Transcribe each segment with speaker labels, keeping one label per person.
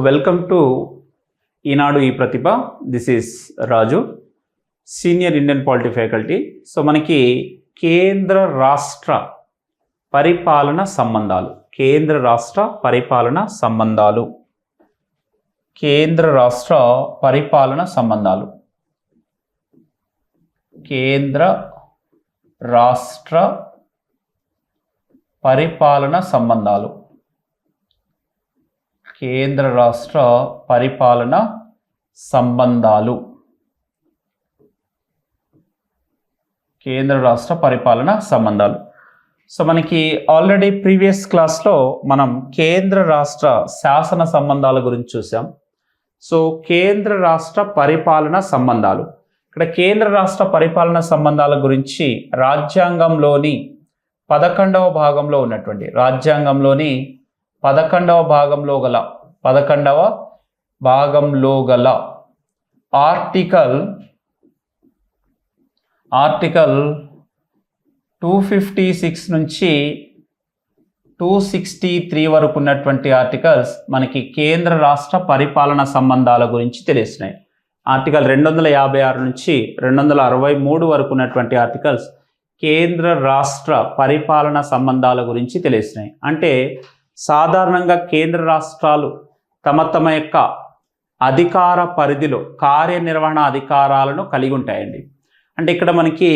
Speaker 1: Welcome to Eenadu ఈ Pratibha. This is Raju, senior Indian polity faculty. So మనకి కేంద్ర రాష్ట్ర పరిపాలన సంబంధాలు, కేంద్ర రాష్ట్ర పరిపాలన సంబంధాలు, కేంద్ర రాష్ట్ర పరిపాలన సంబంధాలు, కేంద్ర రాష్ట్ర పరిపాలన సంబంధాలు, కేంద్ర రాష్ట్ర పరిపాలన సంబంధాలు, కేంద్ర రాష్ట్ర పరిపాలన సంబంధాలు. సో మనకి ఆల్రెడీ ప్రీవియస్ క్లాస్లో మనం కేంద్ర రాష్ట్ర శాసన సంబంధాల గురించి చూసాం. సో కేంద్ర రాష్ట్ర పరిపాలన సంబంధాలు, ఇక్కడ కేంద్ర రాష్ట్ర పరిపాలన సంబంధాల గురించి రాజ్యాంగంలోని 11వ భాగంలో ఉన్నటువంటి, రాజ్యాంగంలోని 11వ భాగంలో గల ఆర్టికల్ 256 నుంచి 263 వరకు ఉన్నటువంటి ఆర్టికల్స్ మనకి కేంద్ర రాష్ట్ర పరిపాలన సంబంధాల గురించి తెలుస్తున్నాయి. ఆర్టికల్ 256 నుంచి 263 వరకు ఉన్నటువంటి ఆర్టికల్స్ కేంద్ర రాష్ట్ర పరిపాలన సంబంధాల గురించి తెలుస్తున్నాయి. అంటే సాధారణంగా కేంద్ర రాష్ట్రాలు తమ యొక్క అధికార పరిధిలో కార్యనిర్వహణ అధికారాలను కలిగి ఉంటాయండి. అంటే ఇక్కడ మనకి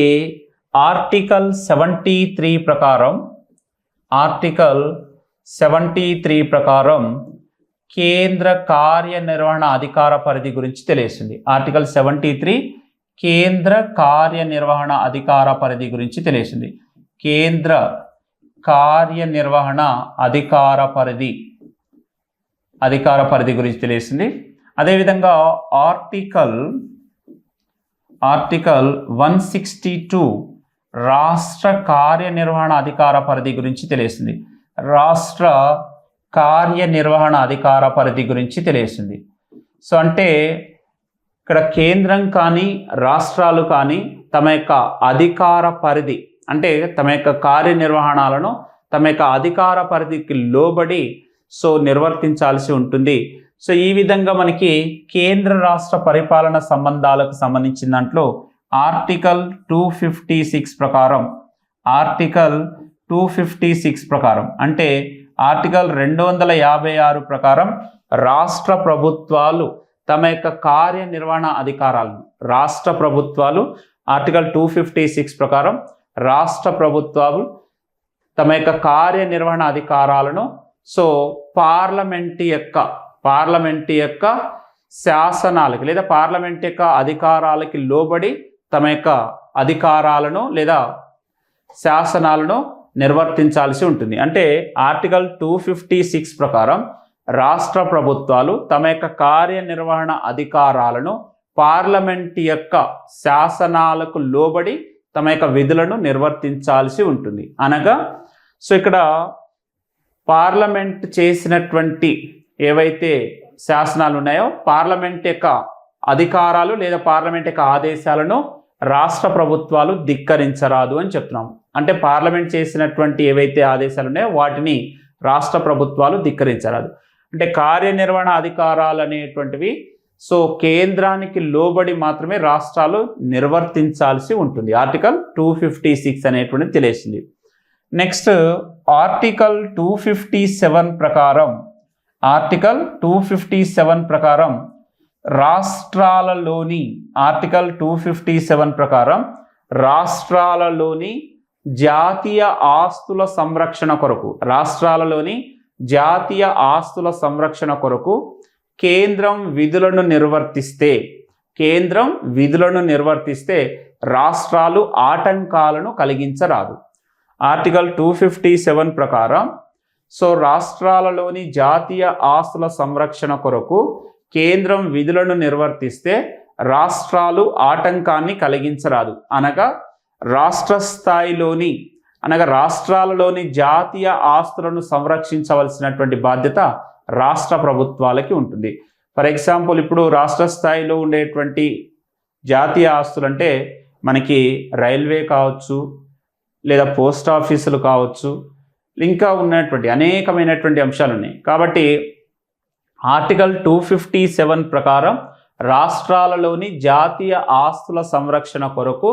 Speaker 1: ఆర్టికల్ 73 ప్రకారం కేంద్ర కార్యనిర్వహణ అధికార పరిధి గురించి తెలియస్తుంది. ఆర్టికల్ 73 కేంద్ర కార్యనిర్వహణ అధికార పరిధి గురించి తెలియస్తుంది. కేంద్ర కార్యనిర్వహణ అధికార పరిధి గురించి తెలియస్తుంది. అదేవిధంగా ఆర్టికల్ 162 రాష్ట్ర కార్యనిర్వహణ అధికార పరిధి గురించి తెలియస్తుంది. రాష్ట్ర కార్యనిర్వహణ అధికార పరిధి గురించి తెలియస్తుంది. సో అంటే ఇక్కడ కేంద్రం కానీ రాష్ట్రాలు కానీ తమ యొక్క అధికార పరిధి, అంటే తమ యొక్క కార్యనిర్వహణాలను తమ యొక్క అధికార పరిధికి లోబడి నిర్వర్తించాల్సి ఉంటుంది. సో ఈ విధంగా మనకి కేంద్ర రాష్ట్ర పరిపాలన సంబంధాలకు సంబంధించిన దాంట్లో ఆర్టికల్ 256 ప్రకారం అంటే ఆర్టికల్ 256 ప్రకారం రాష్ట్ర ప్రభుత్వాలు తమ యొక్క కార్యనిర్వహణ అధికారాలను, రాష్ట్ర ప్రభుత్వాలు ఆర్టికల్ 256 ప్రకారం రాష్ట్ర ప్రభుత్వాలు తమ యొక్క కార్యనిర్వహణ అధికారాలను పార్లమెంట్ యొక్క శాసనాలకి లేదా పార్లమెంట్ యొక్క అధికారాలకి లోబడి తమ యొక్క అధికారాలను లేదా శాసనాలను నిర్వర్తించాల్సి ఉంటుంది. అంటే ఆర్టికల్ 256 ప్రకారం రాష్ట్ర ప్రభుత్వాలు తమ యొక్క కార్యనిర్వహణ అధికారాలను పార్లమెంట్ యొక్క శాసనాలకు లోబడి తమ యొక్క విధులను నిర్వర్తించాల్సి ఉంటుంది. అనగా ఇక్కడ పార్లమెంట్ చేసినటువంటి ఏవైతే శాసనాలు ఉన్నాయో పార్లమెంట్ యొక్క అధికారాలు లేదా పార్లమెంట్ యొక్క ఆదేశాలను రాష్ట్ర ప్రభుత్వాలు ధిక్కరించరాదు అని చెప్తున్నాము. అంటే పార్లమెంట్ చేసినటువంటి ఏవైతే ఆదేశాలు ఉన్నాయో వాటిని రాష్ట్ర ప్రభుత్వాలు ధిక్కరించరాదు. అంటే కార్యనిర్వహణ అధికారాలు అనేటువంటివి కేంద్రానికి లోబడి మాత్రమే రాష్ట్రాలు నిర్వర్తించాల్సి ఉంటుంది. ఆర్టికల్ 256 అనేటువంటిది తెలియస్తుంది. నెక్స్ట్ ఆర్టికల్ 257 ప్రకారం రాష్ట్రాలలోని జాతీయ ఆస్తుల సంరక్షణ కొరకు కేంద్రం విధులను నిర్వర్తిస్తే రాష్ట్రాలు ఆటంకాలను కలిగించరాదు. ఆర్టికల్ 257 ప్రకారం రాష్ట్రాలలోని జాతీయ ఆస్తుల సంరక్షణ కొరకు కేంద్రం విధులను నిర్వర్తిస్తే రాష్ట్రాలు ఆటంకాన్ని కలిగించరాదు. అనగా రాష్ట్రాలలోని జాతీయ ఆస్తులను సంరక్షించవలసినటువంటి బాధ్యత రాష్ట్ర ప్రభుత్వాలకి ఉంటుంది. ఫర్ ఎగ్జాంపుల్ ఇప్పుడు రాష్ట్ర స్థాయిలో ఉండేటువంటి జాతీయ ఆస్తులు అంటే మనకి రైల్వే కావచ్చు, లేదా పోస్ట్ ఆఫీసులు కావచ్చు, ఇంకా ఉన్నటువంటి అనేకమైనటువంటి అంశాలు ఉన్నాయి. కాబట్టి ఆర్టికల్ 257 ప్రకారం రాష్ట్రాలలోని జాతీయ ఆస్తుల సంరక్షణ కొరకు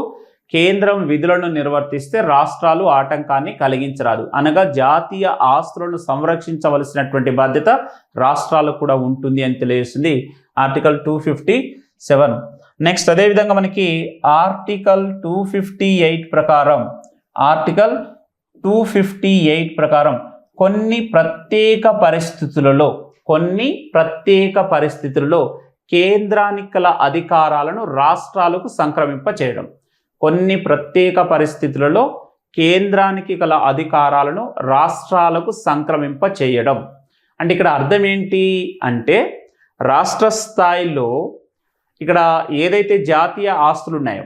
Speaker 1: కేంద్రం విధులను నిర్వర్తిస్తే రాష్ట్రాలు ఆటంకాన్ని కలిగించరాదు. అనగా జాతీయ ఆస్తులను సంరక్షించవలసినటువంటి బాధ్యత రాష్ట్రాలకు కూడా ఉంటుంది అని తెలియజేస్తుంది ఆర్టికల్ 257. నెక్స్ట్ అదేవిధంగా మనకి ఆర్టికల్ 258 ప్రకారం కొన్ని ప్రత్యేక పరిస్థితులలో కేంద్రానికి గల అధికారాలను రాష్ట్రాలకు సంక్రమింపచేయడం. కొన్ని ప్రత్యేక పరిస్థితులలో కేంద్రానికి గల అధికారాలను రాష్ట్రాలకు సంక్రమింపచేయడం అంటే ఇక్కడ అర్థం ఏంటి అంటే రాష్ట్ర స్థాయిలో ఇక్కడ ఏదైతే జాతీయ ఆస్తులు ఉన్నాయో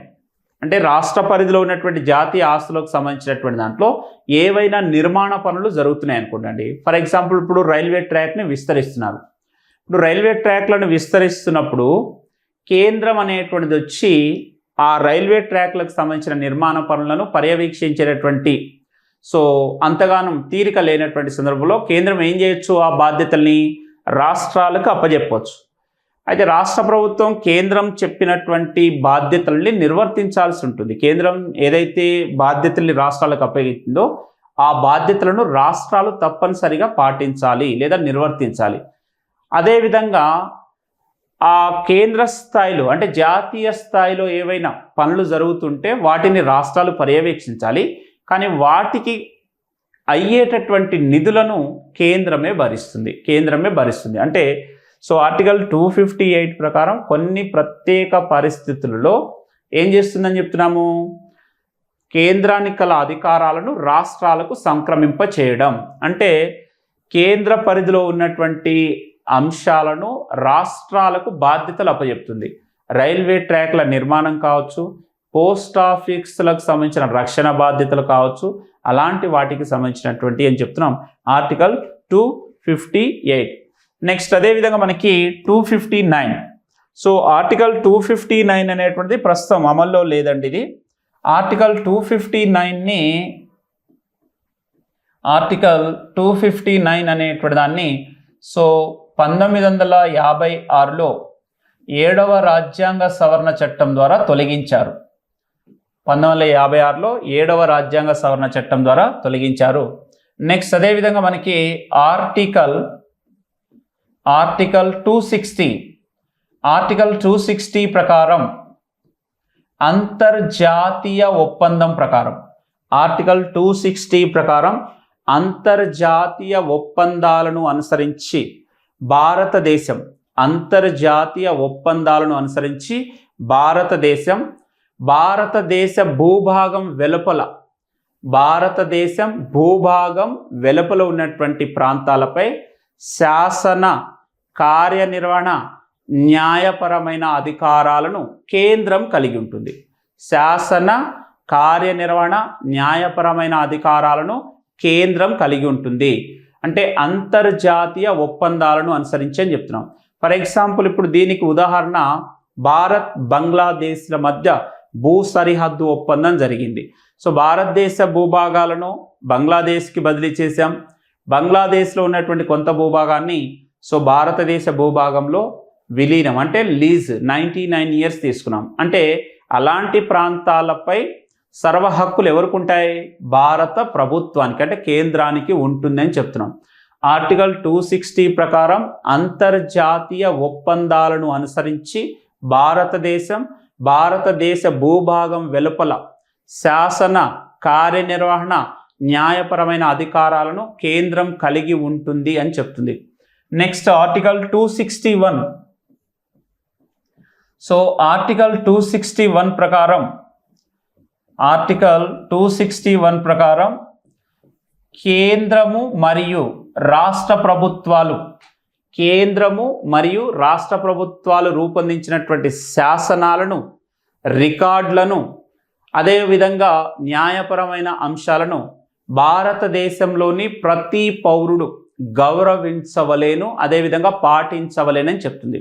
Speaker 1: అంటే రాష్ట్ర పరిధిలో ఉన్నటువంటి జాతీయ ఆస్తులకు సంబంధించినటువంటి దాంట్లో ఏవైనా నిర్మాణ పనులు జరుగుతున్నాయి అనుకోండి. ఫర్ ఎగ్జాంపుల్ ఇప్పుడు రైల్వే ట్రాక్ని విస్తరిస్తున్నారు. ఇప్పుడు రైల్వే ట్రాక్లను విస్తరిస్తున్నప్పుడు కేంద్రం అనేటువంటిది వచ్చి ఆ రైల్వే ట్రాక్లకు సంబంధించిన నిర్మాణ పనులను పర్యవేక్షించేటటువంటి అంతగానం తీరిక లేనటువంటి సందర్భంలో కేంద్రం ఏం చేయొచ్చు, ఆ బాధ్యతల్ని రాష్ట్రాలకు అప్పజెప్పవచ్చు. అయితే రాష్ట్ర ప్రభుత్వం కేంద్రం చెప్పినటువంటి బాధ్యతల్ని నిర్వర్తించాల్సి ఉంటుంది. కేంద్రం ఏదైతే బాధ్యతల్ని రాష్ట్రాలకు అప్పగించిందో ఆ బాధ్యతలను రాష్ట్రాలు తప్పనిసరిగా పాటించాలి లేదా నిర్వర్తించాలి. అదేవిధంగా ఆ కేంద్ర స్థాయిలో అంటే జాతీయ స్థాయిలో ఏవైనా పనులు జరుగుతుంటే వాటిని రాష్ట్రాలు పర్యవేక్షించాలి. కానీ వాటికి అయ్యేటటువంటి నిధులను కేంద్రమే భరిస్తుంది. అంటే ఆర్టికల్ 258 ప్రకారం కొన్ని ప్రత్యేక పరిస్థితులలో ఏం చేస్తుందని చెప్తున్నాము, కేంద్రానికి గల అధికారాలను రాష్ట్రాలకు సంక్రమింప చేయడం. అంటే కేంద్ర పరిధిలో ఉన్నటువంటి అంశాలను రాష్ట్రాలకు బాధ్యతలు అప్పచెప్తుంది. రైల్వే ట్రాక్ల నిర్మాణం కావచ్చు, పోస్ట్ ఆఫీసులకు సంబంధించిన రక్షణ బాధ్యతలు కావచ్చు, అలాంటి వాటికి సంబంధించినటువంటి అని చెప్తున్నాం ఆర్టికల్ 258. నెక్స్ట్ అదేవిధంగా మనకి 259. ఆర్టికల్ 259 అనేటువంటిది ప్రస్తుతం అమల్లో లేదండి. ఇది ఆర్టికల్ 259 అనేటువంటి దాన్ని 1956లో 7వ రాజ్యాంగ సవరణ చట్టం ద్వారా తొలగించారు. 1956లో 7వ రాజ్యాంగ సవరణ చట్టం ద్వారా తొలగించారు. నెక్స్ట్ అదేవిధంగా మనకి ఆర్టికల్ 260 ప్రకారం అంతర్జాతీయ ఒప్పందం ప్రకారం ఆర్టికల్ 260 ప్రకారం అంతర్జాతీయ ఒప్పందాలను అనుసరించి భారతదేశ భూభాగం వెలుపల ఉన్నటువంటి ప్రాంతాలపై శాసన, కార్యనిర్వహణ, న్యాయపరమైన అధికారాలను కేంద్రం కలిగి ఉంటుంది. శాసన, కార్యనిర్వహణ, న్యాయపరమైన అధికారాలను కేంద్రం కలిగి ఉంటుంది. అంటే అంతర్జాతీయ ఒప్పందాలను అనుసరించి అని చెప్తున్నాం. ఫర్ ఎగ్జాంపుల్ ఇప్పుడు దీనికి ఉదాహరణ భారత్ బంగ్లాదేశ్ల మధ్య భూ సరిహద్దు ఒప్పందం జరిగింది. భారతదేశ భూభాగాలను బంగ్లాదేశ్కి బదిలీ చేశాం. బంగ్లాదేశ్లో ఉన్నటువంటి కొంత భూభాగాన్ని భారతదేశ భూభాగంలో విలీనం అంటే లీజ్ 99 years తీసుకున్నాం. అంటే అలాంటి ప్రాంతాలపై సర్వ హక్కులు ఎవరికి ఉంటాయి, భారత ప్రభుత్వానికి అంటే కేంద్రానికి ఉంటుందని చెప్తున్నాం. ఆర్టికల్ 260 ప్రకారం అంతర్జాతీయ ఒప్పందాలను అనుసరించి భారతదేశ భూభాగం వెలుపల శాసన, కార్యనిర్వహణ, న్యాయపరమైన అధికారాలను కేంద్రం కలిగి ఉంటుంది అని చెప్తుంది. Next article 261. ఆర్టికల్ 261 ప్రకారం కేంద్రము మరియు రాష్ట్ర ప్రభుత్వాలు రూపొందించినటువంటి శాసనాలను, రికార్డులను, అదేవిధంగా న్యాయపరమైన అంశాలను భారతదేశంలోని ప్రతి పౌరుడు గౌరవించవలేను, అదేవిధంగా పాటించవలేనని చెప్తుంది.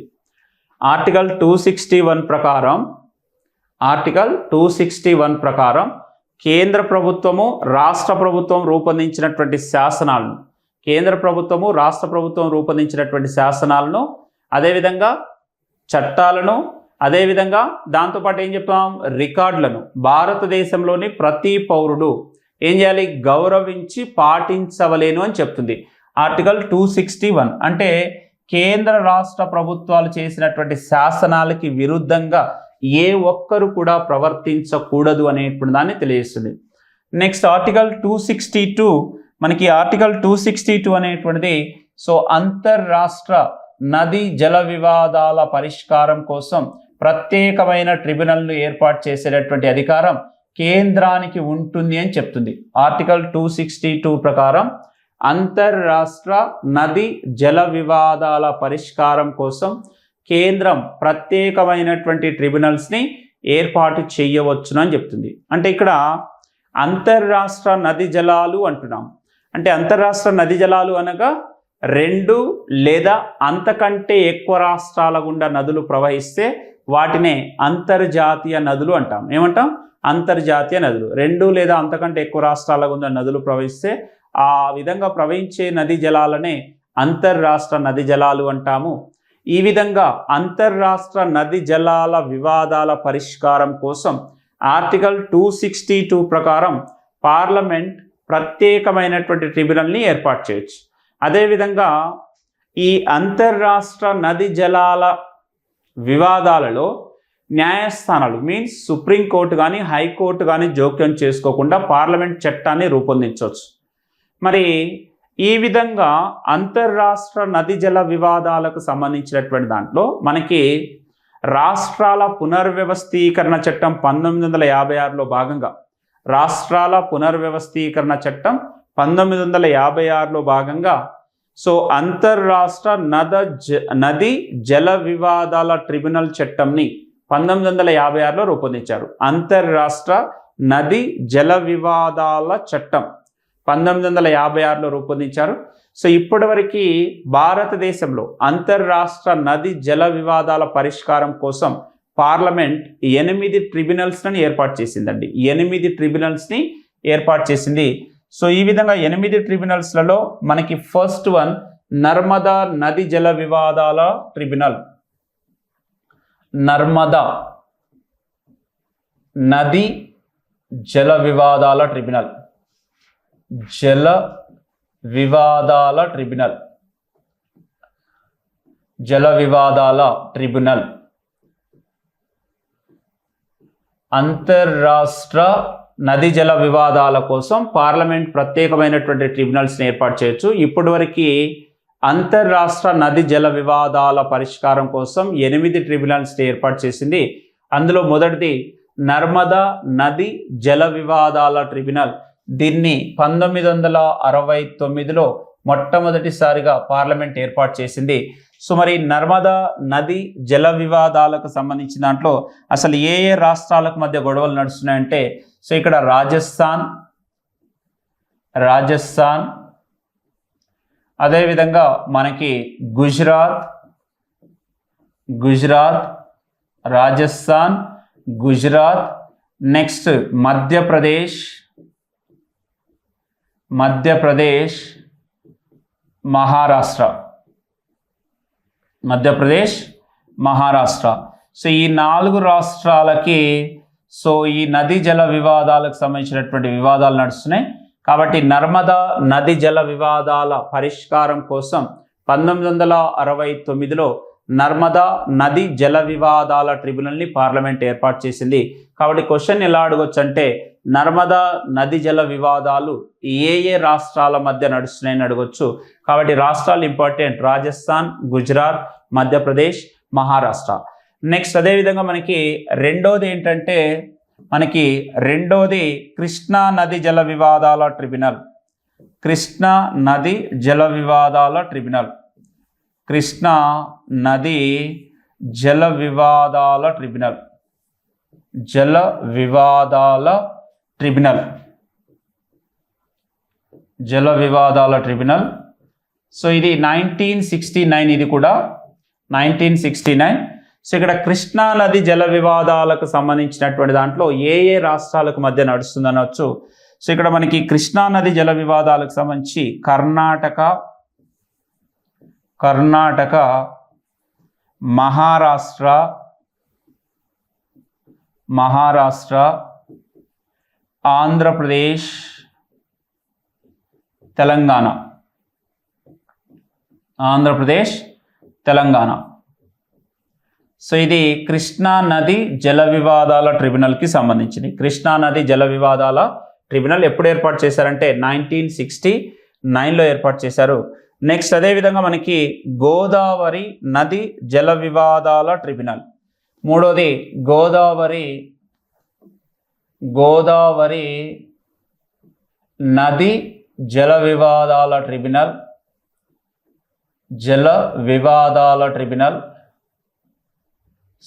Speaker 1: ఆర్టికల్ 261 ప్రకారం కేంద్ర ప్రభుత్వము, రాష్ట్ర ప్రభుత్వం రూపొందించినటువంటి శాసనాలను, కేంద్ర ప్రభుత్వము రాష్ట్ర ప్రభుత్వం రూపొందించినటువంటి శాసనాలను, అదేవిధంగా చట్టాలను, అదేవిధంగా దాంతోపాటు ఏం చెప్తాం, రికార్డులను భారతదేశంలోని ప్రతి పౌరుడు ఏం చేయాలి, గౌరవించి పాటించవలేను అని చెప్తుంది ఆర్టికల్ 261. అంటే కేంద్ర రాష్ట్ర ప్రభుత్వాలు చేసినటువంటి శాసనాలకి విరుద్ధంగా ఏ ఒక్కరు కూడా ప్రవర్తించకూడదు అనేటువంటి దాన్ని తెలియజేస్తుంది. నెక్స్ట్ ఆర్టికల్ 262, మనకి ఆర్టికల్ 262 అనేటువంటిది సో అంతర్రాష్ట్ర నది జల వివాదాల పరిష్కారం కోసం ప్రత్యేకమైన ట్రిబ్యునల్ను ఏర్పాటు చేసేటటువంటి అధికారం కేంద్రానికి ఉంటుంది అని చెప్తుంది. ఆర్టికల్ 262 ప్రకారం అంతర్రాష్ట్ర నది జల వివాదాల పరిష్కారం కోసం కేంద్రం ప్రత్యేకమైనటువంటి ట్రిబ్యునల్స్ని ఏర్పాటు చేయవచ్చును అని చెప్తుంది. అంటే ఇక్కడ అంతర్రాష్ట్ర నది జలాలు అంటున్నాం. అంటే అంతర్రాష్ట్ర నది జలాలు అనగా 2 లేదా అంతకంటే ఎక్కువ రాష్ట్రాల గుండా నదులు ప్రవహిస్తే వాటినే అంతర్జాతీయ నదులు అంటాం. ఏమంటాం, అంతర్జాతీయ నదులు. 2 లేదా అంతకంటే ఎక్కువ రాష్ట్రాల గుండా నదులు ప్రవహిస్తే ఆ విధంగా ప్రవహించే నది జలాలనే అంతర్రాష్ట్ర నది జలాలు అంటాము. ఈ విధంగా అంతర్రాష్ట్ర నది జలాల వివాదాల పరిష్కారం కోసం ఆర్టికల్ 262 ప్రకారం పార్లమెంట్ ప్రత్యేకమైనటువంటి ట్రిబ్యునల్ని ఏర్పాటు చేయొచ్చు. అదేవిధంగా ఈ అంతర్రాష్ట్ర నది జలాల వివాదాలలో న్యాయస్థానాలు మీన్స్ సుప్రీంకోర్టు కానీ హైకోర్టు కానీ జోక్యం చేసుకోకుండా పార్లమెంట్ చట్టాన్ని రూపొందించవచ్చు. మరి ఈ విధంగా అంతర్రాష్ట్ర నది జల వివాదాలకు సంబంధించినటువంటి దాంట్లో మనకి రాష్ట్రాల పునర్వ్యవస్థీకరణ చట్టం 1956లో భాగంగా రాష్ట్రాల పునర్వ్యవస్థీకరణ చట్టం 1956లో భాగంగా సో అంతర్రాష్ట్ర నది జల వివాదాల ట్రిబ్యునల్ చట్టంని 1956లో రూపొందించారు. అంతర్రాష్ట్ర నది జల వివాదాల చట్టం 1956లో రూపొందించారు. సో ఇప్పటివరకు భారతదేశంలో అంతర్రాష్ట్ర నది జల వివాదాల పరిష్కారం కోసం పార్లమెంట్ 8 ట్రిబ్యునల్స్ని ఏర్పాటు చేసిందండి. 8 ట్రిబ్యునల్స్ని ఏర్పాటు చేసింది. సో ఈ విధంగా 8 ట్రిబ్యునల్స్లలో మనకి ఫస్ట్ వన్ నర్మదా నది జల వివాదాల ట్రిబ్యునల్. నర్మదా నది జల వివాదాల ట్రిబ్యునల్. జల వివాదాల ట్రిబ్యునల్. జల వివాదాల ట్రిబ్యునల్. అంతర్రాష్ట్ర నది జల వివాదాల కోసం పార్లమెంట్ ప్రత్యేకమైనటువంటి ట్రిబ్యునల్స్ని ఏర్పాటు చేయొచ్చు. ఇప్పటివరకు అంతర్రాష్ట్ర నది జల వివాదాల పరిష్కారం కోసం 8 ట్రిబ్యునల్స్ని ఏర్పాటు చేసింది. అందులో మొదటిది నర్మదా నది జల వివాదాల ట్రిబ్యునల్. దీన్ని 1969లో మొట్టమొదటిసారిగా పార్లమెంట్ ఏర్పాటు చేసింది. సో మరి నర్మదా నది జల వివాదాలకు సంబంధించిన దాంట్లో అసలు ఏ ఏ రాష్ట్రాలకు మధ్య గొడవలు నడుస్తున్నాయంటే సో ఇక్కడ రాజస్థాన్ అదేవిధంగా మనకి గుజరాత్, రాజస్థాన్, గుజరాత్, నెక్స్ట్ మధ్యప్రదేశ్, మహారాష్ట్ర. సో ఈ 4 రాష్ట్రాలకి సో ఈ నదీ జల వివాదాలకు సంబంధించినటువంటి వివాదాలు నడుస్తున్నాయి. కాబట్టి నర్మదా నది జల వివాదాల పరిష్కారం కోసం 1969లో నర్మదా నది జల వివాదాల ట్రిబ్యునల్ని పార్లమెంట్ ఏర్పాటు చేసింది. కాబట్టి క్వశ్చన్ ఎలా అడగొచ్చు అంటే నర్మదా నది జల వివాదాలు ఏ ఏ రాష్ట్రాల మధ్య నడుస్తున్నాయని అడగొచ్చు. కాబట్టి రాష్ట్రాలు ఇంపార్టెంట్, రాజస్థాన్, గుజరాత్, మధ్యప్రదేశ్, మహారాష్ట్ర. నెక్స్ట్ అదేవిధంగా మనకి రెండోది ఏంటంటే కృష్ణా నది జల వివాదాల ట్రిబ్యునల్. కృష్ణా నది జల వివాదాల ట్రిబ్యునల్. కృష్ణా నది జల వివాదాల ట్రిబ్యునల్. జల వివాదాల ట్రిబ్యునల్. జల వివాదాల ట్రిబ్యునల్. సో ఇది 1969, ఇది కూడా 1969. సో ఇక్కడ కృష్ణా నది జల వివాదాలకు సంబంధించినటువంటి దాంట్లో ఏ ఏ రాష్ట్రాలకు మధ్య నడుస్తుంది అనవచ్చు. సో ఇక్కడ మనకి కృష్ణా నది జల వివాదాలకు సంబంధించి కర్ణాటక, మహారాష్ట్ర, ఆంధ్రప్రదేశ్, తెలంగాణ. సో ఇది కృష్ణా నది జల వివాదాల ట్రిబ్యునల్కి సంబంధించింది. కృష్ణా నది జల వివాదాల ట్రిబ్యునల్ ఎప్పుడు ఏర్పాటు చేశారంటే 1969లో ఏర్పాటు చేశారు. నెక్స్ట్ అదేవిధంగా మనకి గోదావరి నది జల వివాదాల ట్రిబ్యునల్. మూడోది గోదావరి నది జల వివాదాల ట్రిబ్యునల్.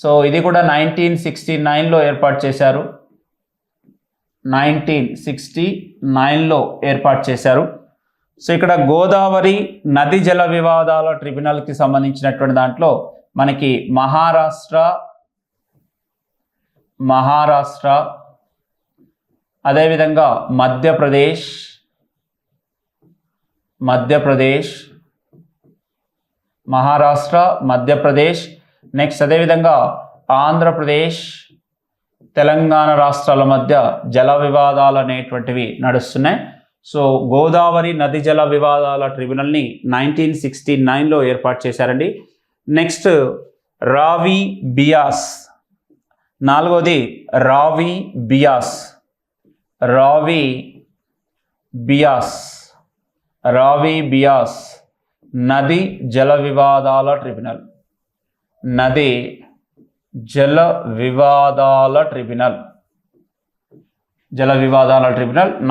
Speaker 1: సో ఇది కూడా 1969లో ఏర్పాటు చేశారు. 1969లో ఏర్పాటు చేశారు. సో ఇక్కడ గోదావరి నది జల వివాదాల ట్రిబ్యునల్కి సంబంధించినటువంటి దాంట్లో మనకి మహారాష్ట్ర అదేవిధంగా మధ్యప్రదేశ్, మహారాష్ట్ర, మధ్యప్రదేశ్, నెక్స్ట్ అదేవిధంగా ఆంధ్రప్రదేశ్, తెలంగాణ రాష్ట్రాల మధ్య జల వివాదాలు అనేటువంటివి నడుస్తున్నాయి. సో గోదావరి నది జల వివాదాల ట్రిబ్యునల్ని 1969లో ఏర్పాటు చేశారండి. నెక్స్ట్ రావి బియాస్. నాలుగోది రావి బియాస్ నది జల వివాదాల ట్రిబ్యునల్.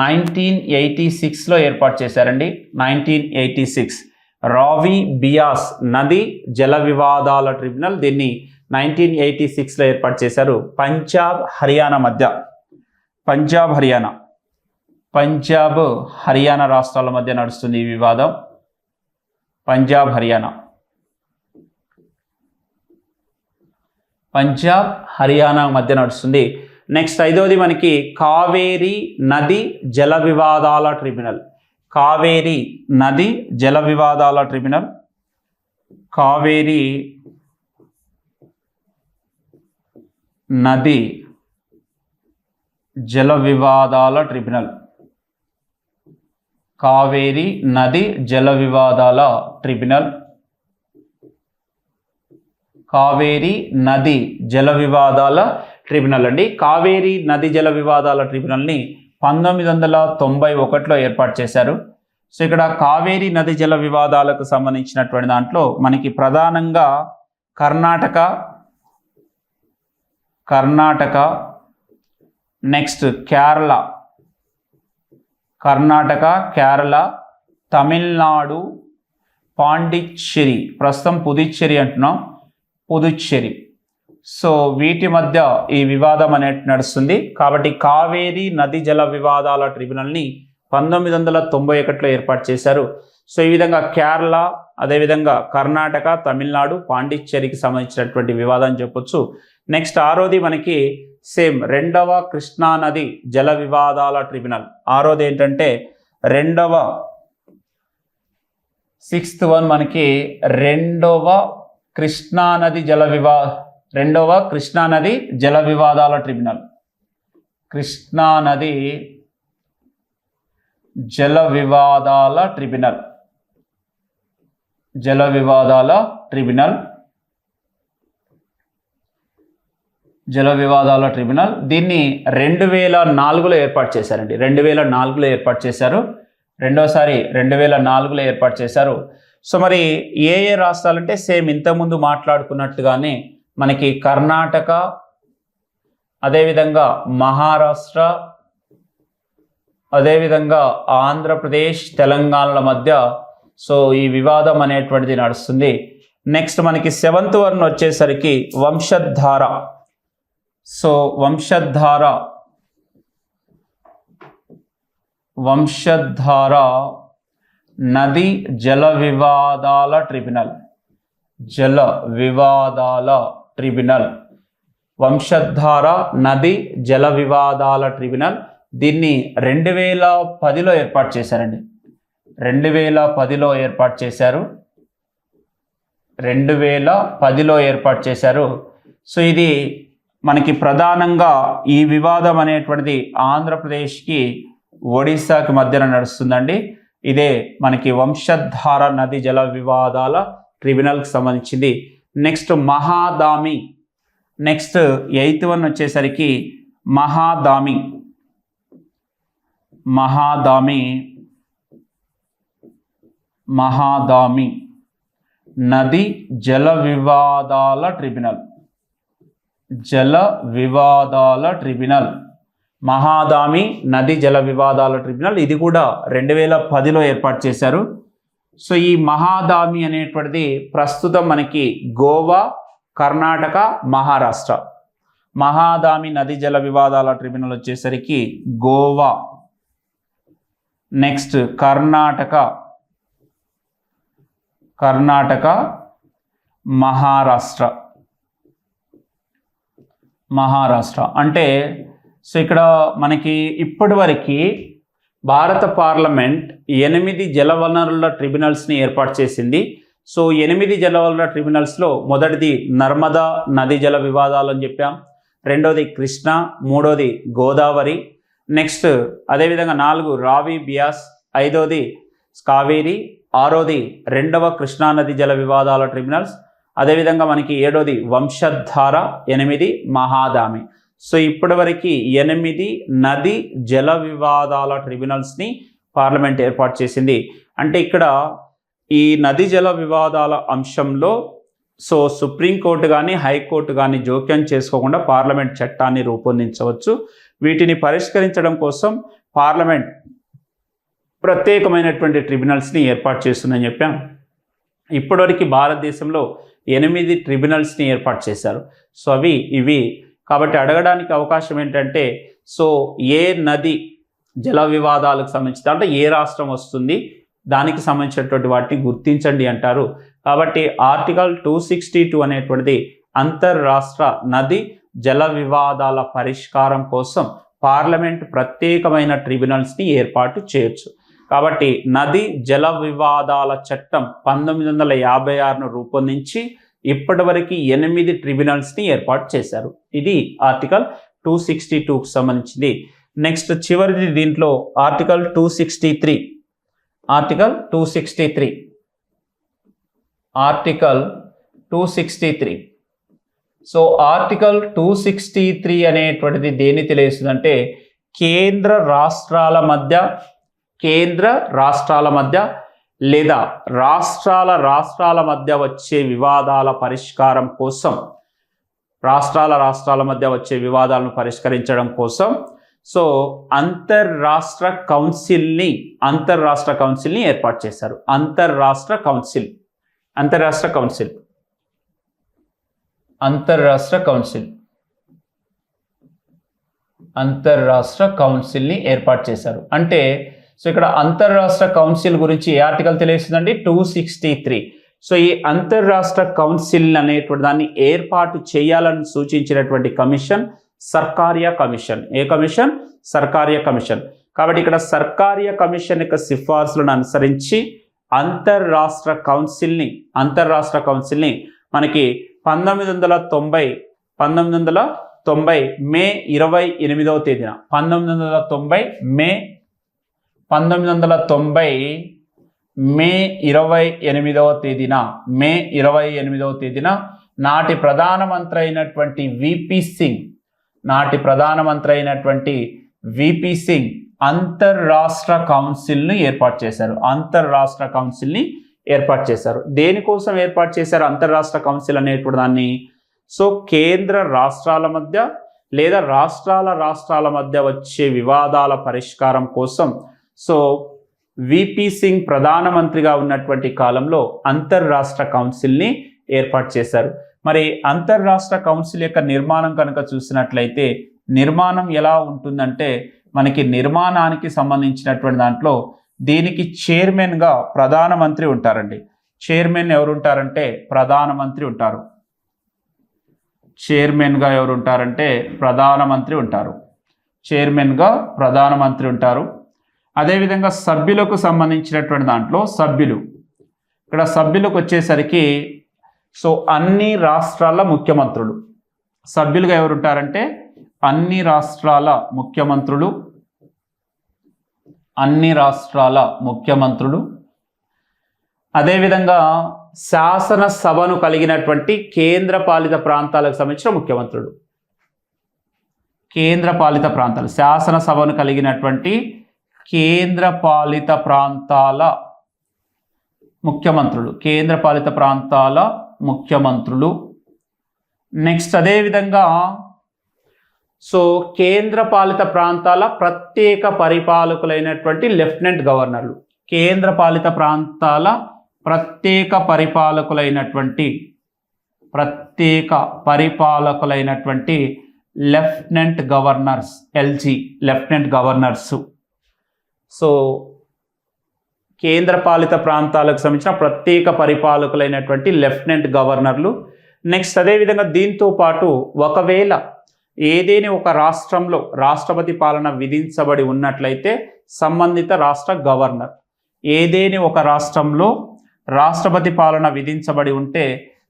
Speaker 1: 1986లో ఏర్పాటు చేశారండి. 1986 రావి బియాస్ నది జల వివాదాల ట్రిబ్యునల్. దీన్ని 1986లో ఏర్పాటు చేశారు. పంజాబ్ హర్యానా రాష్ట్రాల మధ్య నడుస్తుంది ఈ వివాదం. పంజాబ్ హర్యానా మధ్య నడుస్తుంది. నెక్స్ట్ ఐదోది మనకి కావేరీ నది జల వివాదాల ట్రిబ్యునల్. కావేరీ నది జల వివాదాల ట్రిబ్యునల్. అండి. కావేరీ నది జల వివాదాల ట్రిబ్యునల్ని 1991లో ఏర్పాటు చేశారు. సో ఇక్కడ కావేరీ నది జల వివాదాలకు సంబంధించినటువంటి దాంట్లో మనకి ప్రధానంగా కర్ణాటక, నెక్స్ట్ కేరళ, తమిళనాడు, పాండిచ్చేరి, ప్రస్తుతం పుదుచ్చేరి అంటున్నాం, సో వీటి మధ్య ఈ వివాదం అనేది నడుస్తుంది. కాబట్టి కావేరీ నది జల వివాదాల ట్రిబ్యునల్ని 1991లో ఏర్పాటు చేశారు. సో ఈ విధంగా కేరళ, అదేవిధంగా కర్ణాటక, తమిళనాడు, పాండిచ్చేరికి సంబంధించినటువంటి వివాదం చెప్పొచ్చు. నెక్స్ట్ ఆరోది మనకి సేమ్ రెండవ కృష్ణా నది జల వివాదాల ట్రిబ్యునల్. ఆరోది ఏంటంటే సిక్స్త్ వన్ మనకి రెండవ కృష్ణా నది జల వివాదాల ట్రిబ్యునల్. జల వివాదాల ట్రిబ్యునల్ దీన్ని 2004లో ఏర్పాటు చేశారండి. 2004లో ఏర్పాటు చేశారు. రెండోసారి 2004లో ఏర్పాటు చేశారు. సో మరి ఏ రాష్ట్రాలంటే సేమ్ ఇంతకుముందు మాట్లాడుకున్నట్టుగానే మనకి కర్ణాటక, అదేవిధంగా మహారాష్ట్ర, అదేవిధంగా ఆంధ్రప్రదేశ్, తెలంగాణల మధ్య సో ఈ వివాదం అనేటువంటిది నడుస్తుంది. నెక్స్ట్ మనకి 7th వన్ వచ్చేసరికి వంశధార. సో వంశధార నది జల వివాదాల ట్రిబ్యునల్. వంశధార నది జల వివాదాల ట్రిబ్యునల్ దీన్ని 2010లో ఏర్పాటు చేశారండి. 2010లో ఏర్పాటు చేశారు. 2010లో ఏర్పాటు చేశారు. సో ఇది మనకి ప్రధానంగా ఈ వివాదం అనేటువంటిది ఆంధ్రప్రదేశ్కి ఒడిశాకి మధ్యన నడుస్తుందండి. ఇదే మనకి వంశధార నది జల వివాదాల ట్రిబ్యునల్కి సంబంధించింది. నెక్స్ట్ మహాదామి. నెక్స్ట్ 8th వన్ వచ్చేసరికి మహాదామి. మహాదామి నది జల వివాదాల ట్రిబ్యునల్. మహాదామి నది జల వివాదాల ట్రిబ్యునల్ ఇది కూడా 2010లో ఏర్పాటు చేశారు. సో ఈ మహాదామి అనేటువంటిది ప్రస్తుతం మనకి గోవా, కర్ణాటక, మహారాష్ట్ర. మహాదామి నది జల వివాదాల ట్రిబ్యునల్ వచ్చేసరికి గోవా, నెక్స్ట్ కర్ణాటక, మహారాష్ట్ర అంటే సో ఇక్కడ మనకి ఇప్పటివరకు భారత పార్లమెంట్ 8 జలవనరుల ట్రిబ్యునల్స్ని ఏర్పాటు చేసింది. సో 8 జలవనరుల ట్రిబ్యునల్స్లో మొదటిది నర్మదా నది జల వివాదాలు అని చెప్పాం, రెండోది కృష్ణ, మూడోది గోదావరి, నెక్స్ట్ అదేవిధంగా 4 రావి బియాస్, 5వది కావేరి, 6వది 2వ కృష్ణానది జల వివాదాల ట్రిబ్యునల్స్, అదేవిధంగా మనకి 7వది వంశధార, 8 మహాదామి. సో ఇప్పటివరకు 8 నది జల వివాదాల ట్రిబ్యునల్స్ని పార్లమెంట్ ఏర్పాటు చేసింది. అంటే ఇక్కడ ఈ నది జల వివాదాల అంశంలో సో సుప్రీంకోర్టు కానీ హైకోర్టు కానీ జోక్యం చేసుకోకుండా పార్లమెంట్ చట్టాన్ని రూపొందించవచ్చు. వీటిని పరిష్కరించడం కోసం పార్లమెంట్ ప్రత్యేకమైనటువంటి ట్రిబ్యునల్స్ని ఏర్పాటు చేస్తుందని చెప్పాం. ఇప్పటివరకు భారతదేశంలో 8 ట్రిబ్యునల్స్ని ఏర్పాటు చేశారు. సో ఇవి కాబట్టి అడగడానికి అవకాశం ఏంటంటే సో ఏ నది జల వివాదాలకు సంబంధించి అంటే ఏ రాష్ట్రం వస్తుంది, దానికి సంబంధించినటువంటి వాటిని గుర్తించండి అంటారు. కాబట్టి ఆర్టికల్ 262 అనేటువంటిది అంతర్రాష్ట్ర నది జల వివాదాల పరిష్కారం కోసం పార్లమెంట్ ప్రత్యేకమైన ట్రిబ్యునల్స్ని ఏర్పాటు చేయొచ్చు. కాబట్టి నది జల వివాదాల చట్టం 1956ను రూపొందించి ఇప్పటివరకు 8 ట్రిబ్యునల్స్ని ఏర్పాటు చేశారు. ఇది ఆర్టికల్ 262కు సంబంధించింది. నెక్స్ట్ చివరిది దీంట్లో ఆర్టికల్ 263. ఆర్టికల్ 263. సో ఆర్టికల్ 263 అనేటువంటిది దేన్ని తెలియజేస్తుందంటే కేంద్ర రాష్ట్రాల మధ్య లేదా రాష్ట్రాల మధ్య వచ్చే వివాదాల పరిష్కారం కోసం, రాష్ట్రాల మధ్య వచ్చే వివాదాలను పరిష్కరించడం కోసం సో అంతర్రాష్ట్ర కౌన్సిల్ని ఏర్పాటు చేశారు. అంతర్రాష్ట్ర కౌన్సిల్ని ఏర్పాటు చేశారు. అంటే సో ఇక్కడ అంతర్రాష్ట్ర కౌన్సిల్ గురించి ఏ ఆర్టికల్ తెలియజేస్తుందండి 263. సో ఈ అంతర్రాష్ట్ర కౌన్సిల్ అనేటువంటి దాన్ని ఏర్పాటు చేయాలని సూచించినటువంటి కమిషన్ సర్కారియా కమిషన్. ఏ కమిషన్? సర్కారియా కమిషన్. కాబట్టి ఇక్కడ సర్కారియా కమిషన్ యొక్క సిఫార్సులను అనుసరించి అంతర్రాష్ట్ర కౌన్సిల్ని మనకి 1990 మే 28వ తేదీన 1990 మే 28వ తేదీన నాటి ప్రధానమంత్రి అయినటువంటి విపి సింగ్ అంతర్రాష్ట్ర కౌన్సిల్ని ఏర్పాటు చేశారు. దేనికోసం ఏర్పాటు చేశారు అంతర్రాష్ట్ర కౌన్సిల్ అనేటువంటి దాన్ని? సో కేంద్ర రాష్ట్రాల మధ్య లేదా రాష్ట్రాల మధ్య వచ్చే వివాదాల పరిష్కారం కోసం సో విపి సింగ్ ప్రధానమంత్రిగా ఉన్నటువంటి కాలంలో అంతర్రాష్ట్ర కౌన్సిల్ని ఏర్పాటు చేశారు. మరి అంతర్రాష్ట్ర కౌన్సిల్ యొక్క నిర్మాణం కనుక చూసినట్లయితే నిర్మాణం ఎలా ఉంటుందంటే మనకి నిర్మాణానికి సంబంధించినటువంటి దాంట్లో దీనికి చైర్మన్గా ప్రధానమంత్రి ఉంటారండి. చైర్మన్ ఎవరు ఉంటారంటే ప్రధానమంత్రి ఉంటారు. చైర్మన్గా ఎవరు ఉంటారంటే ప్రధానమంత్రి ఉంటారు. చైర్మన్గా ప్రధానమంత్రి ఉంటారు. అదేవిధంగా సభ్యులకు సంబంధించినటువంటి దాంట్లో ఇక్కడ సభ్యులకు వచ్చేసరికి సో అన్ని రాష్ట్రాల ముఖ్యమంత్రులు సభ్యులుగా ఎవరు ఉంటారంటే అన్ని రాష్ట్రాల ముఖ్యమంత్రులు. అదేవిధంగా శాసనసభను కలిగినటువంటి కేంద్రపాలిత ప్రాంతాలకు సంబంధించిన ముఖ్యమంత్రులు. శాసనసభను కలిగినటువంటి కేంద్రపాలిత ప్రాంతాల ముఖ్యమంత్రులు. నెక్స్ట్ అదేవిధంగా సో కేంద్రపాలిత ప్రాంతాల ప్రత్యేక పరిపాలకులైనటువంటి లెఫ్టినెంట్ గవర్నర్లు. కేంద్రపాలిత ప్రాంతాల ప్రత్యేక పరిపాలకులైనటువంటి lieutenant governors, lieutenant governors. So కేంద్రపాలిత ప్రాంతాలకు సంబంధించిన ప్రత్యేక పరిపాలకులైనటువంటి లెఫ్టినెంట్ గవర్నర్లు. నెక్స్ట్ అదేవిధంగా దీంతో పాటు ఒకవేళ ఏదేని ఒక రాష్ట్రంలో రాష్ట్రపతి పాలన విధించబడి ఉన్నట్లయితే సంబంధిత రాష్ట్ర గవర్నర్. ఏదేని ఒక రాష్ట్రంలో రాష్ట్రపతి పాలన విధించబడి ఉంటే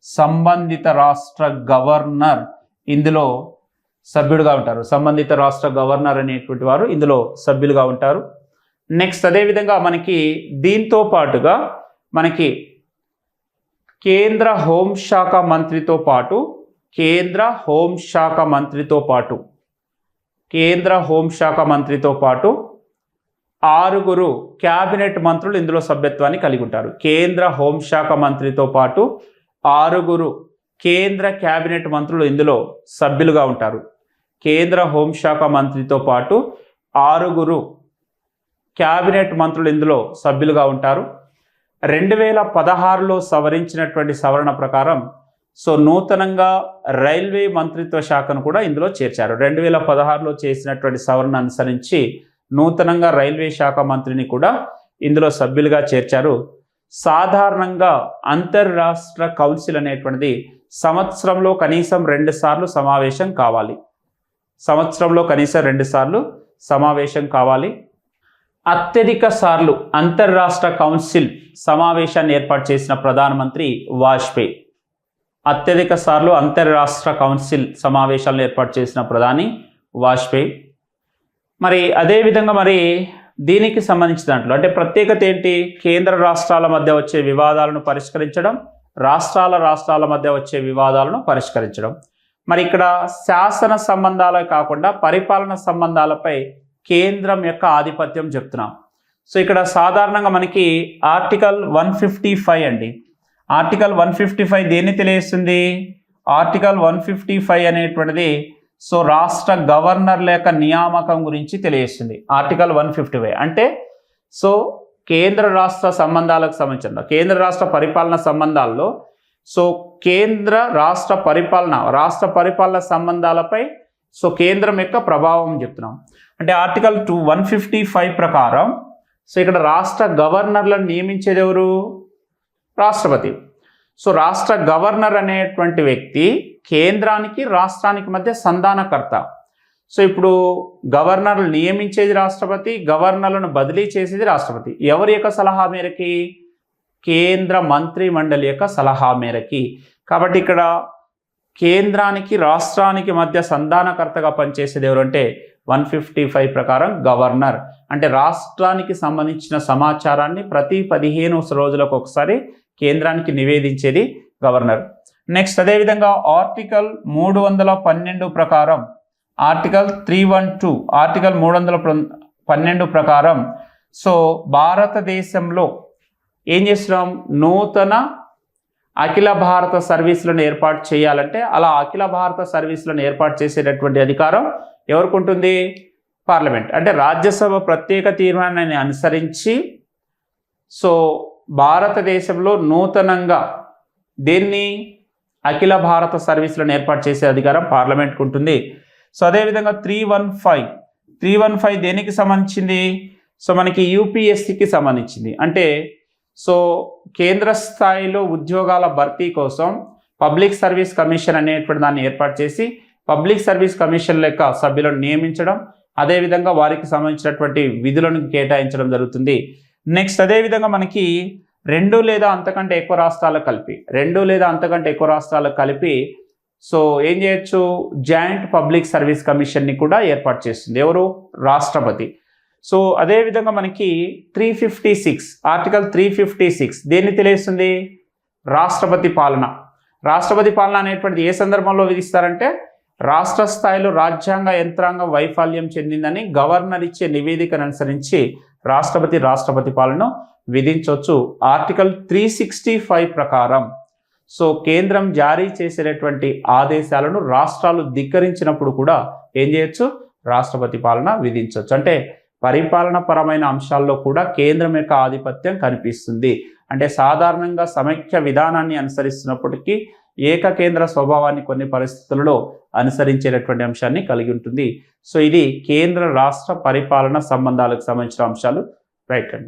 Speaker 1: సంబంధిత రాష్ట్ర గవర్నర్ ఇందులో సభ్యుడుగా ఉంటారు. సంబంధిత రాష్ట్ర గవర్నర్ అనేటువంటి వారు ఇందులో సభ్యులుగా ఉంటారు. నెక్స్ట్ అదేవిధంగా మనకి దీంతో పాటుగా మనకి కేంద్ర హోంశాఖ మంత్రితో పాటు 6 క్యాబినెట్ మంత్రులు ఇందులో సభ్యత్వాన్ని కలిగి ఉంటారు. కేంద్ర హోంశాఖ మంత్రితో పాటు 6 కేంద్ర క్యాబినెట్ మంత్రులు ఇందులో సభ్యులుగా ఉంటారు. కేంద్ర హోంశాఖ మంత్రితో పాటు 6 క్యాబినెట్ మంత్రులు ఇందులో సభ్యులుగా ఉంటారు. 2016లో సవరించినటువంటి సవరణ ప్రకారం సో నూతనంగా రైల్వే మంత్రిత్వ శాఖను కూడా ఇందులో చేర్చారు. 2016లో చేసినటువంటి సవరణ అనుసరించి నూతనంగా రైల్వే శాఖ మంత్రిని కూడా ఇందులో సభ్యులుగా చేర్చారు. సాధారణంగా అంతర్రాష్ట్ర కౌన్సిల్ అనేటువంటిది సంవత్సరంలో కనీసం 2 సార్లు సమావేశం కావాలి. అత్యధిక సార్లు అంతర్రాష్ట్ర కౌన్సిల్ సమావేశాన్ని ఏర్పాటు చేసిన ప్రధానమంత్రి వాజ్పేయి. అత్యధిక సార్లు అంతర్రాష్ట్ర కౌన్సిల్ సమావేశాలను ఏర్పాటు చేసిన ప్రధాని వాజ్పేయి. మరి అదేవిధంగా మరి దీనికి సంబంధించిన దాంట్లో అంటే ప్రత్యేకత ఏంటి? కేంద్ర రాష్ట్రాల మధ్య వచ్చే వివాదాలను పరిష్కరించడం, రాష్ట్రాల మధ్య వచ్చే వివాదాలను పరిష్కరించడం. మరి ఇక్కడ శాసన సంబంధాలే కాకుండా పరిపాలన సంబంధాలపై కేంద్రం యొక్క ఆధిపత్యం చెప్తున్నాం. సో ఇక్కడ సాధారణంగా మనకి ఆర్టికల్ 155 అండి. ఆర్టికల్ 155 దేన్ని తెలియజేస్తుంది? ఆర్టికల్ 155 అనేటువంటిది సో రాష్ట్ర గవర్నర్ల యొక్క నియామకం గురించి తెలియజేస్తుంది. ఆర్టికల్ 155 అంటే సో కేంద్ర రాష్ట్ర సంబంధాలకు సంబంధించిన కేంద్ర రాష్ట్ర పరిపాలన సంబంధాల్లో సో కేంద్ర రాష్ట్ర పరిపాలన సంబంధాలపై సో కేంద్రం యొక్క ప్రభావం చెప్తున్నాం. అంటే ఆర్టికల్ 155 ప్రకారం సో ఇక్కడ రాష్ట్ర గవర్నర్లను నియమించేది ఎవరు? రాష్ట్రపతి. సో రాష్ట్ర గవర్నర్ అనేటువంటి వ్యక్తి కేంద్రానికి రాష్ట్రానికి మధ్య సంధానకర్త. సో ఇప్పుడు గవర్నర్లు నియమించేది రాష్ట్రపతి, గవర్నర్లను బదిలీ చేసేది రాష్ట్రపతి. ఎవరి యొక్క సలహా మేరకి? కేంద్ర మంత్రి మండలి యొక్క సలహా మేరకి. కాబట్టి ఇక్కడ కేంద్రానికి రాష్ట్రానికి మధ్య సంధానకర్తగా పనిచేసేది ఎవరు అంటే 155 ప్రకారం గవర్నర్. అంటే రాష్ట్రానికి సంబంధించిన సమాచారాన్ని ప్రతి 15 రోజులకు ఒకసారి కేంద్రానికి నివేదించేది గవర్నర్. నెక్స్ట్ అదేవిధంగా ఆర్టికల్ 312 ప్రకారం ఆర్టికల్ 312 ప్రకారం సో భారతదేశంలో ఏం చేస్తున్నాం? నూతన అఖిల భారత సర్వీసులను ఏర్పాటు చేయాలంటే అలా అఖిల భారత సర్వీసులను ఏర్పాటు చేసేటటువంటి అధికారం ఎవరికి ఉంటుంది? పార్లమెంట్. అంటే రాజ్యసభ ప్రత్యేక తీర్మానాన్ని అనుసరించి సో భారతదేశంలో నూతనంగా దేన్ని అఖిల భారత సర్వీసులను ఏర్పాటు చేసే అధికారం పార్లమెంట్కు ఉంటుంది. సో అదేవిధంగా 315 దేనికి సంబంధించింది? సో మనకి యూపీఎస్సికి సంబంధించింది. అంటే సో కేంద్ర స్థాయిలో ఉద్యోగాల భర్తీ కోసం పబ్లిక్ సర్వీస్ కమిషన్ అనేటువంటి దాన్ని ఏర్పాటు చేసి పబ్లిక్ సర్వీస్ కమిషన్ లెక్క సభ్యులను నియమించడం, అదేవిధంగా వారికి సంబంధించినటువంటి విధులను కేటాయించడం జరుగుతుంది. నెక్స్ట్ అదేవిధంగా మనకి 2 లేదా అంతకంటే ఎక్కువ రాష్ట్రాలకు కలిపి సో ఏం చేయొచ్చు, జాయింట్ పబ్లిక్ సర్వీస్ కమిషన్ని కూడా ఏర్పాటు చేస్తుంది. ఎవరు? రాష్ట్రపతి. సో అదేవిధంగా మనకి 356 ఆర్టికల్ 356 దేన్ని తెలియజేస్తుంది? రాష్ట్రపతి పాలన అనేటువంటిది ఏ సందర్భంలో విధిస్తారంటే, రాష్ట్ర స్థాయిలో రాజ్యాంగ యంత్రాంగం వైఫల్యం చెందిందని గవర్నర్ ఇచ్చే నివేదికను అనుసరించి రాష్ట్రపతి పాలన విధించవచ్చు. ఆర్టికల్ 365 ప్రకారం సో కేంద్రం జారీ చేసేటటువంటి ఆదేశాలను రాష్ట్రాలు ధిక్కరించినప్పుడు కూడా ఏం చేయొచ్చు? రాష్ట్రపతి పాలన విధించవచ్చు. అంటే పరిపాలన పరమైన అంశాల్లో కూడా కేంద్రం యొక్క ఆధిపత్యం కనిపిస్తుంది. అంటే సాధారణంగా సమైక్య విధానాన్ని అనుసరిస్తున్నప్పటికీ ఏకకేంద్ర స్వభావాన్ని కొన్ని పరిస్థితులలో అనుసరించేటటువంటి అంశాన్ని కలిగి ఉంటుంది. సో ఇది కేంద్ర రాష్ట్ర పరిపాలన సంబంధాలకు సంబంధించిన అంశాలు. రైట్ అండి.